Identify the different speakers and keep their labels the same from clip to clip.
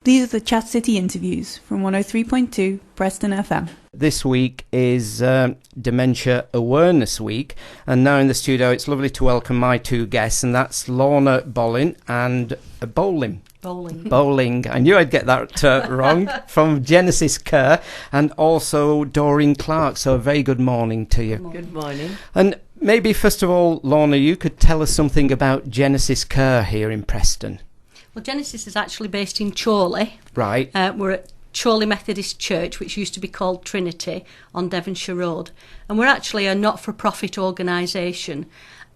Speaker 1: These are the Chat City interviews from 103.2 Preston FM.
Speaker 2: This week is Dementia Awareness Week, and now in the studio it's lovely to welcome my two guests, and that's Lorna and Bowling. I knew I'd get that wrong, from Genesis Care, and also Doreen Clark. So a very good morning to you.
Speaker 3: Good morning.
Speaker 2: And maybe first of all, Lorna, you could tell us something about Genesis Care here in Preston.
Speaker 3: Well, Genesis is actually based in Chorley.
Speaker 2: Right.
Speaker 3: We're at Chorley Methodist Church, which used to be called Trinity, on Devonshire Road. And we're actually a not-for-profit organisation,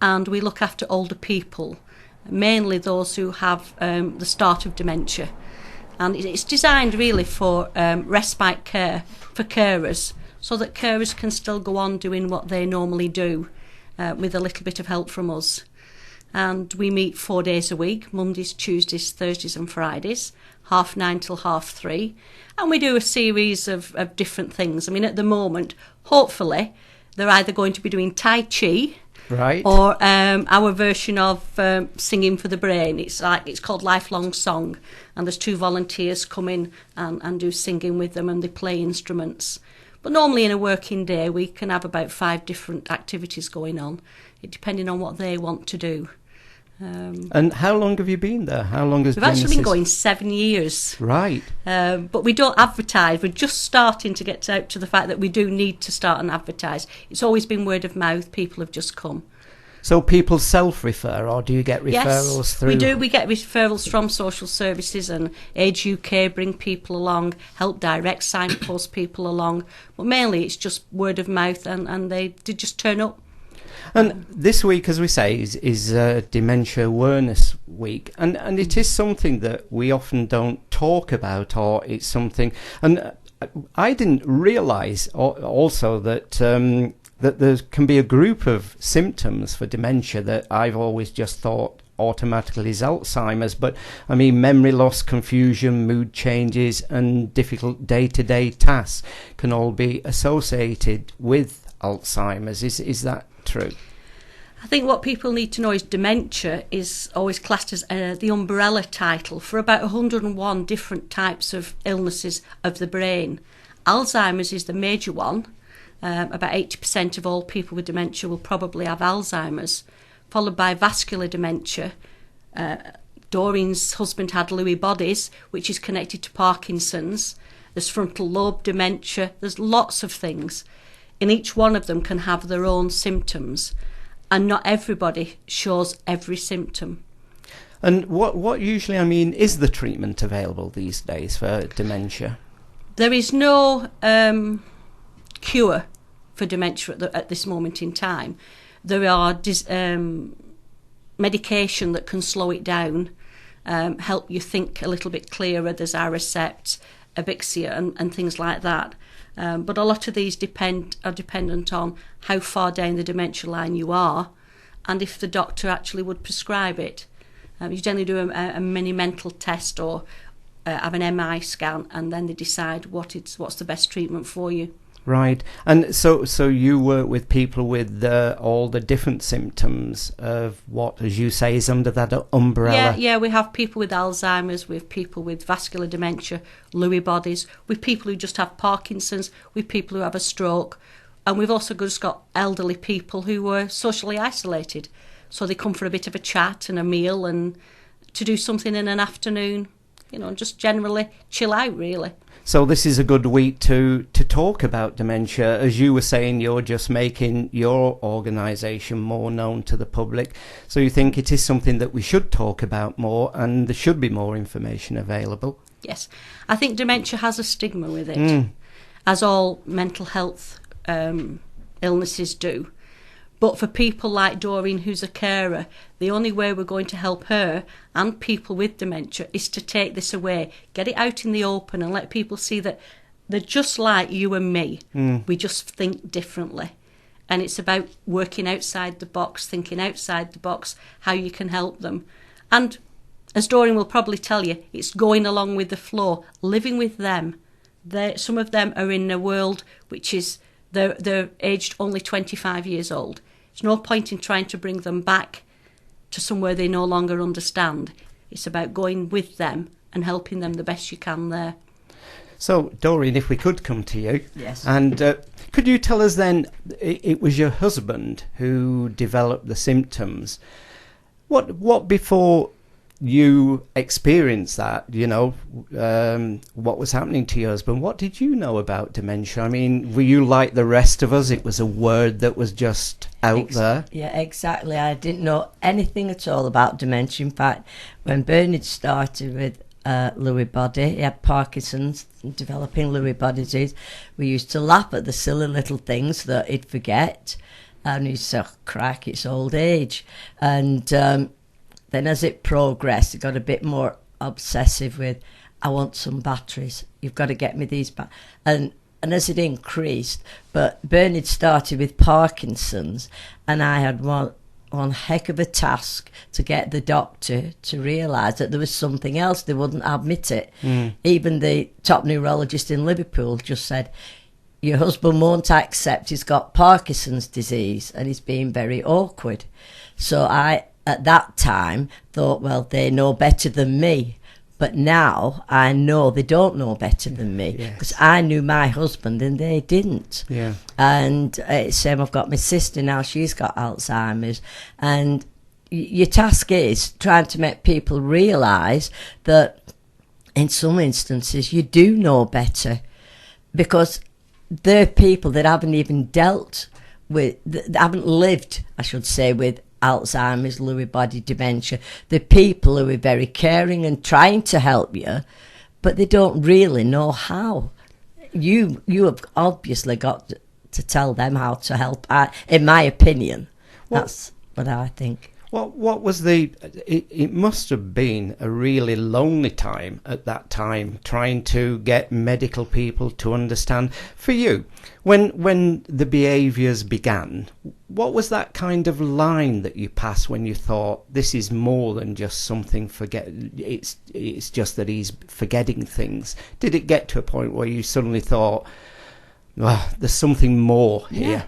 Speaker 3: and we look after older people, mainly those who have the start of dementia. And it's designed really for respite care for carers, so that carers can still go on doing what they normally do with a little bit of help from us. And we meet 4 days a week, Mondays, Tuesdays, Thursdays and Fridays, 9:30 till 3:30. And we do a series of different things. I mean, at the moment, hopefully, they're either going to be doing Tai Chi,
Speaker 2: right,
Speaker 3: or our version of Singing for the Brain. It's called Lifelong Song, and there's 2 volunteers come in and do singing with them, and they play instruments. But normally in a working day, we can have about 5 different activities going on, depending on what they want to do.
Speaker 2: And how long have you been there? How long has
Speaker 3: We've
Speaker 2: Genesis...
Speaker 3: actually been going 7 years.
Speaker 2: Right.
Speaker 3: But we don't advertise. We're just starting to get out to the fact that we do need to start and advertise. It's always been word of mouth. People have just come.
Speaker 2: So people self-refer, or do you get referrals through?
Speaker 3: Yes, we do. We get referrals from social services, and Age UK bring people along, Help Direct signpost people along. But mainly it's just word of mouth, and they just turn up.
Speaker 2: And this week, as we say, is Dementia Awareness Week, and it is something that we often don't talk about, or it's something. And I didn't realise also that that there can be a group of symptoms for dementia that I've always just thought automatically is Alzheimer's. But I mean, memory loss, confusion, mood changes, and difficult day-to-day tasks can all be associated with Alzheimer's. Is that true?
Speaker 3: I think what people need to know is dementia is always classed as the umbrella title for about 101 different types of illnesses of the brain. Alzheimer's is the major one. About 80% of all people with dementia will probably have Alzheimer's, followed by vascular dementia. Doreen's husband had Lewy bodies, which is connected to Parkinson's. There's frontal lobe dementia. There's lots of things. And each one of them can have their own symptoms. And not everybody shows every symptom.
Speaker 2: And what usually, I mean, is the treatment available these days for dementia?
Speaker 3: There is no cure for dementia at this moment in time. There are medication that can slow it down, help you think a little bit clearer. There's Aricept, Abixia and things like that. But a lot of these are dependent on how far down the dementia line you are, and if the doctor actually would prescribe it. You generally do a mini mental test or have an MI scan, and then they decide what's the best treatment for you.
Speaker 2: Right. And so you work with people with all the different symptoms of what, as you say, is under that umbrella? Yeah,
Speaker 3: we have people with Alzheimer's, we have people with vascular dementia, Lewy bodies, with people who just have Parkinson's, with people who have a stroke, and we've also just got elderly people who were socially isolated. So they come for a bit of a chat and a meal and to do something in an afternoon, just generally chill out, really.
Speaker 2: So this is a good week to talk about dementia. As you were saying, you're just making your organisation more known to the public. So you think it is something that we should talk about more, and there should be more information available?
Speaker 3: Yes. I think dementia has a stigma with it, as all mental health illnesses do. But for people like Doreen, who's a carer, the only way we're going to help her and people with dementia is to take this away, get it out in the open and let people see that they're just like you and me. We just think differently. And it's about working outside the box, thinking outside the box, how you can help them. And as Doreen will probably tell you, it's going along with the flow, living with them. Some of them are in a world which is, they're aged only 25 years old. There's no point in trying to bring them back to somewhere they no longer understand. It's about going with them and helping them the best you can there.
Speaker 2: So, Doreen, if we could come to you.
Speaker 4: Yes.
Speaker 2: And could you tell us then, it was your husband who developed the symptoms. What before you experienced that, what was happening to your husband? What did you know about dementia? I mean, were you like the rest of us? It was a word that was just out there.
Speaker 4: Yeah, exactly. I didn't know anything at all about dementia. In fact, when Bernard started with Lewy body, he had Parkinson's, developing Lewy body disease, we used to laugh at the silly little things that he'd forget. And he'd say, crack, it's old age. And then as it progressed, it got a bit more obsessive with, I want some batteries. You've got to get me these and as it increased, but Bernard started with Parkinson's, and I had one heck of a task to get the doctor to realise that there was something else. They wouldn't admit it. Even the top neurologist in Liverpool just said, your husband won't accept he's got Parkinson's disease, and he's being very awkward. So I, at that time, thought, well, they know better than me. But now I know they don't know better than me, because I knew my husband and they didn't. Yeah. And it's same, I've got my sister now, she's got Alzheimer's. And your task is trying to make people realise that in some instances you do know better, because there are people that haven't even dealt with, that haven't lived, I should say, with Alzheimer's, Lewy body dementia. The people who are very caring and trying to help you, but they don't really know how. You have obviously got to tell them how to help. In my opinion, that's what I think.
Speaker 2: What was it must have been a really lonely time at that time, trying to get medical people to understand. For you, when the behaviours began, what was that kind of line that you passed when you thought, this is more than just something it's just that he's forgetting things? Did it get to a point where you suddenly thought, there's something more here?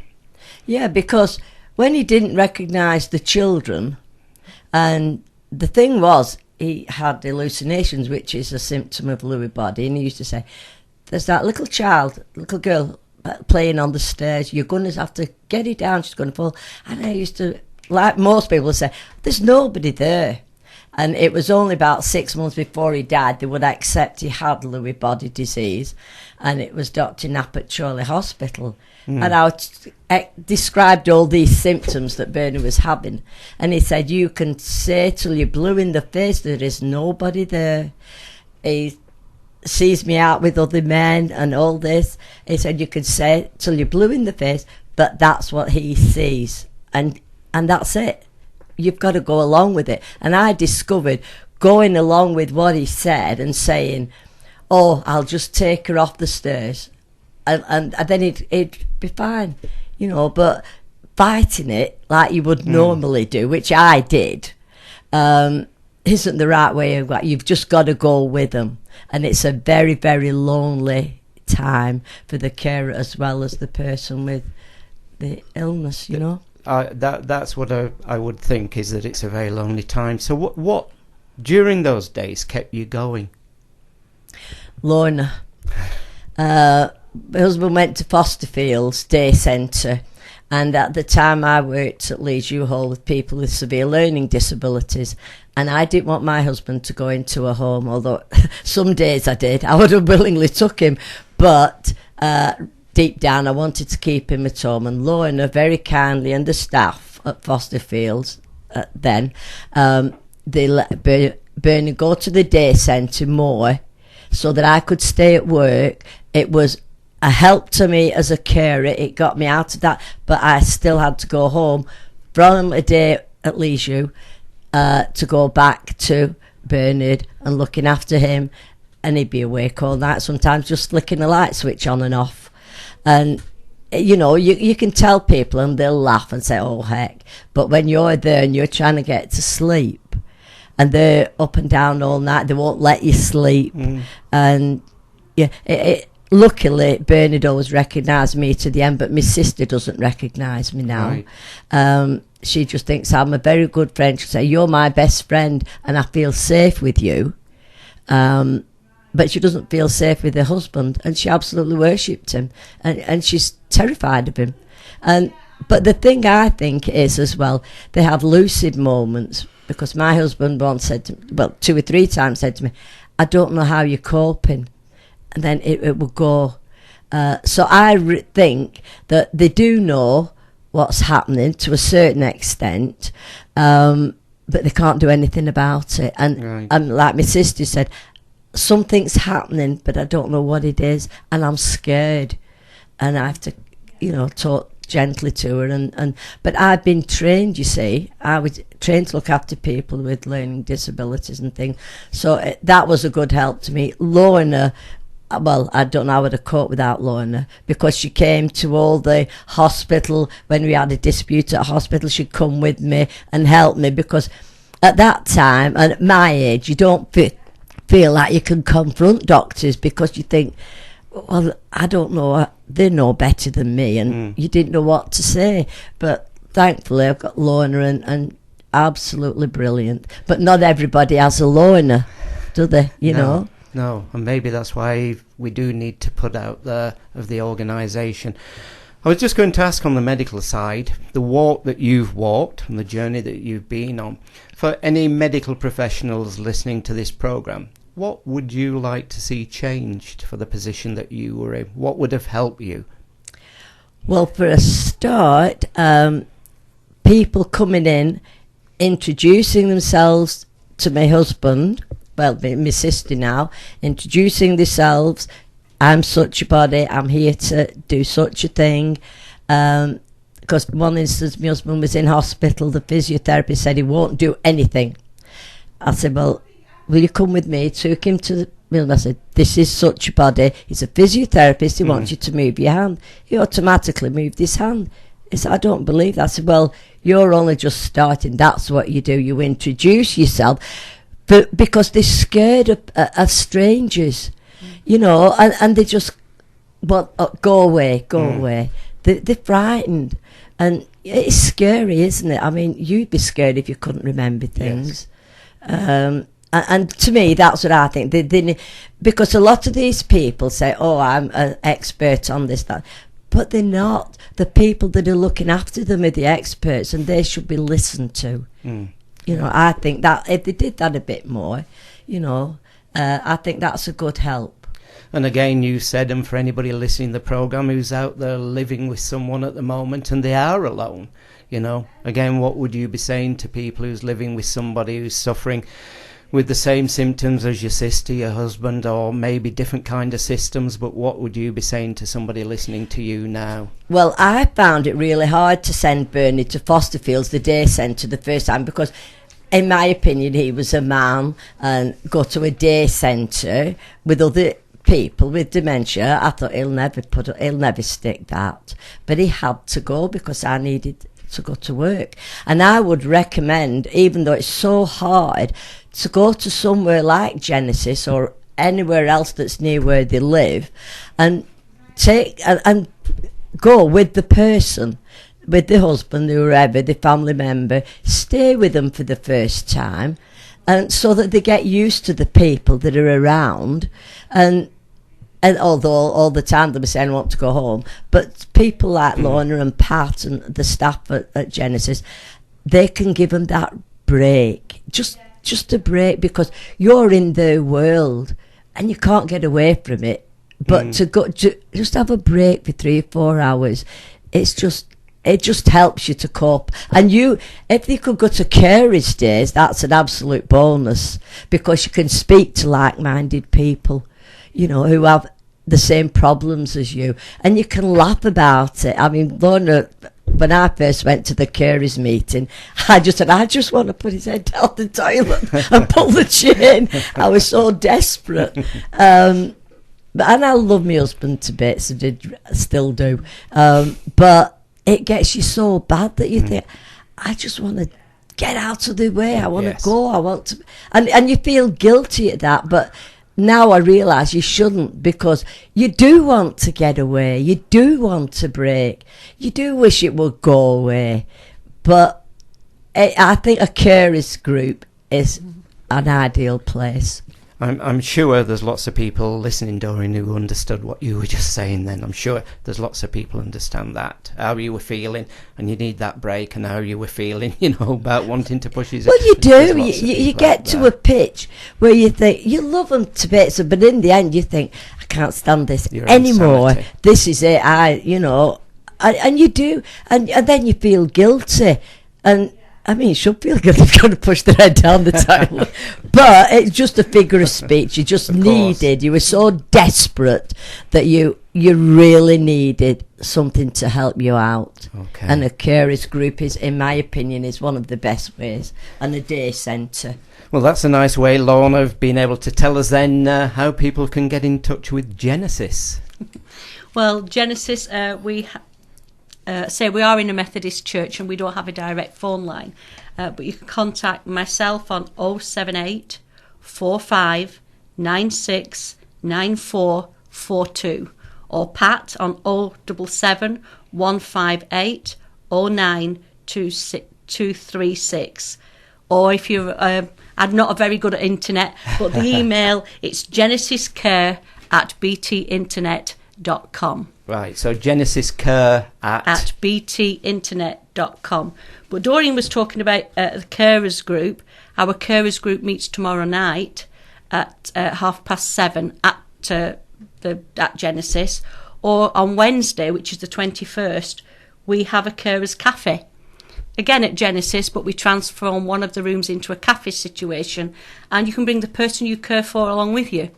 Speaker 4: Yeah, because when he didn't recognise the children, and the thing was, he had hallucinations, which is a symptom of Lewy body, and he used to say, there's that little girl playing on the stairs, you're going to have to get it down, she's going to fall. And I used to, like most people, say, there's nobody there. And it was only about 6 months before he died they would accept he had Lewy body disease, and it was Dr. Knapp at Chorley Hospital. And I described all these symptoms that Bernard was having, and he said, you can say till you're blue in the face there is nobody there. He sees me out with other men and all this. He said, you can say till you're blue in the face, but that's what he sees, and that's it. You've got to go along with it. And I discovered going along with what he said and saying, I'll just take her off the stairs, and then it'd be fine, but fighting it like you would normally do, which I did, isn't the right way of that. You've just got to go with them, and it's a very, very lonely time for the carer as well as the person with the illness,
Speaker 2: That's what I would think, is that it's a very lonely time. So what during those days kept you going?
Speaker 4: Lorna. My husband went to Fosterfields Day Centre, and at the time I worked at Leeds U-Hall with people with severe learning disabilities, and I didn't want my husband to go into a home, although some days I did. I would have willingly took him, but deep down I wanted to keep him at home. And Lorna very kindly, and the staff at Fosterfields then, they let Bernie go to the day centre more so that I could stay at work. It was a help to me as a carer. It got me out of that, but I still had to go home from a day at Leisure to go back to Bernard and looking after him, and he'd be awake all night, sometimes just flicking the light switch on and off. And you can tell people and they'll laugh and say, oh heck, but when you're there and you're trying to get to sleep and they're up and down all night, they won't let you sleep. And luckily Bernard always recognised me to the end, but my sister doesn't recognise me now. Right. She just thinks I'm a very good friend. She'll say, you're my best friend and I feel safe with you. But she doesn't feel safe with her husband, and she absolutely worshipped him, and she's terrified of him. But the thing I think is as well, they have lucid moments, because my husband once said to me, well, 2 or 3 times said to me, I don't know how you're coping, and then it would go. So I think that they do know what's happening to a certain extent, but they can't do anything about it. And like my sister said, something's happening, but I don't know what it is, and I'm scared, and I have to, talk gently to her. But I've been trained, you see. I was trained to look after people with learning disabilities and things. So that was a good help to me. Lorna, well, I don't know how I'd have coped without Lorna, because she came to all the hospital. When we had a dispute at hospital, she'd come with me and help me, because at that time, and at my age, you don't feel like you can confront doctors, because you think, well, I don't know, they know better than me, and you didn't know what to say. But thankfully I've got Lorna, and absolutely brilliant. But not everybody has a Lorna, do they?
Speaker 2: No, and maybe that's why we do need to put out there of the organisation. I was just going to ask, on the medical side, the walk that you've walked and the journey that you've been on, for any medical professionals listening to this programme, what would you like to see changed for the position that you were in? What would have helped you?
Speaker 4: Well, for a start, people coming in, introducing themselves to my husband, well, my sister now, introducing themselves. I'm such a body, I'm here to do such a thing. Because one instance, my husband was in hospital, the physiotherapist said he won't do anything. I said, well, will you come with me? Took him to the mill. I said, this is such a body. He's a physiotherapist, he wants you to move your hand. He automatically moved his hand. He said, I don't believe that. I said, well, you're only just starting, that's what you do. You introduce yourself. But because they're scared of strangers, and they just, well, go away. They're frightened. And it's scary, isn't it? I mean, you'd be scared if you couldn't remember things. Yes. And to me, that's what I think. Because a lot of these people say, oh, I'm an expert on this, that. But they're not. The people that are looking after them are the experts, and they should be listened to. I think that if they did that a bit more, I think that's a good help.
Speaker 2: And again, you said, and for anybody listening to the programme who's out there living with someone at the moment and they are alone, again, what would you be saying to people who's living with somebody who's suffering with the same symptoms as your sister, your husband, or maybe different kind of systems, but what would you be saying to somebody listening to you now?
Speaker 4: Well, I found it really hard to send Bernie to Fosterfields, the day centre, the first time, because in my opinion, he was a man, and go to a day centre with other people with dementia. I thought he'll never stick that. But he had to go because I needed to go to work. And I would recommend, even though it's so hard, to go to somewhere like Genesis or anywhere else that's near where they live, and and go with the person, with the husband, whoever, the family member, stay with them for the first time, and so that they get used to the people that are around. And although all the time they'll be saying, I want to go home, but people like Lorna and Pat and the staff at Genesis, they can give them that break, just a break, because you're in their world and you can't get away from it. But to just have a break for 3 or 4 hours, it just helps you to cope. And if you could go to carers days, that's an absolute bonus, because you can speak to like-minded people, who have the same problems as you, and you can laugh about it. I mean, Lorna, when I first went to the carers meeting, I just said, I just want to put his head down the toilet and pull the chain. I was so desperate. And I love my husband to bits, still do. But it gets you so bad that you think, I just want to get out of the way. I want to go. I want to, and you feel guilty at that. But now I realise you shouldn't, because you do want to get away. You do want to break. You do wish it would go away. But I think a carers group is an ideal place.
Speaker 2: I'm sure there's lots of people listening, Doreen, who understood what you were just saying then. I'm sure there's lots of people understand that, how you were feeling, and you need that break, and how you were feeling, about wanting to push his...
Speaker 4: Well, you do. You get to a pitch where you think, you love them to bits, but in the end you think, I can't stand this anymore.
Speaker 2: Insanity.
Speaker 4: This is it. And you do. And then you feel guilty. And I mean, you should feel good if you're going to push the head down the toilet. But it's just a figure of speech. You just needed, you were so desperate that you really needed something to help you out.
Speaker 2: Okay.
Speaker 4: And a carers group is, in my opinion, is one of the best ways. And a day centre.
Speaker 2: Well, that's a nice way, Lorna, of being able to tell us then how people can get in touch with Genesis.
Speaker 3: Well, Genesis, we are in a Methodist church and we don't have a direct phone line, but you can contact myself on 078 45 96 9442 or Pat on 077 158 09 236. Or if you're I'm not very good at internet, but the email, it's genesiscare@btinternet.com.
Speaker 2: Right, so genesiscare
Speaker 3: at btinternet.com. But Doreen was talking about the carers group. Our carers group meets tomorrow night at 7:30 at Genesis. Or on Wednesday, which is the 21st, we have a carers cafe. Again at Genesis, but we transform one of the rooms into a cafe situation, and you can bring the person you care for along with you.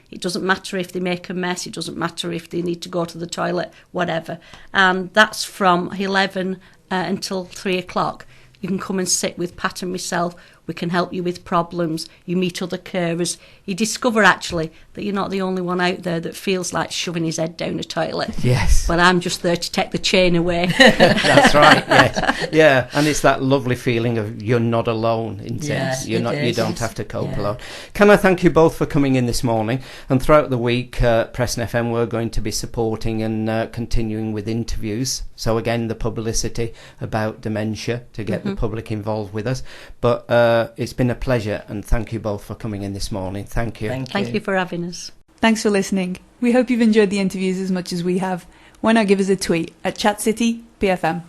Speaker 3: It doesn't matter if they make a mess, it doesn't matter if they need to go to the toilet, whatever. And that's from 11 until 3 o'clock. You can come and sit with Pat and myself. We can help you with problems. You meet other carers. You discover, actually, that you're not the only one out there that feels like shoving his head down a toilet.
Speaker 2: Yes.
Speaker 3: But I'm just there to take the chain away.
Speaker 2: That's right, yes. Yeah, and it's that lovely feeling of you're not alone in sense.
Speaker 4: Yes,
Speaker 2: You don't have to cope
Speaker 4: Yeah.
Speaker 2: alone. Can I thank you both for coming in this morning? And throughout the week, Preston FM, we're going to be supporting and continuing with interviews. So again, the publicity about dementia to get the public involved with us. But it's been a pleasure, and thank you both for coming in this morning. Thank you.
Speaker 3: Thank you for having us.
Speaker 1: Thanks for listening. We hope you've enjoyed the interviews as much as we have. Why not give us a tweet at Chat City BFM?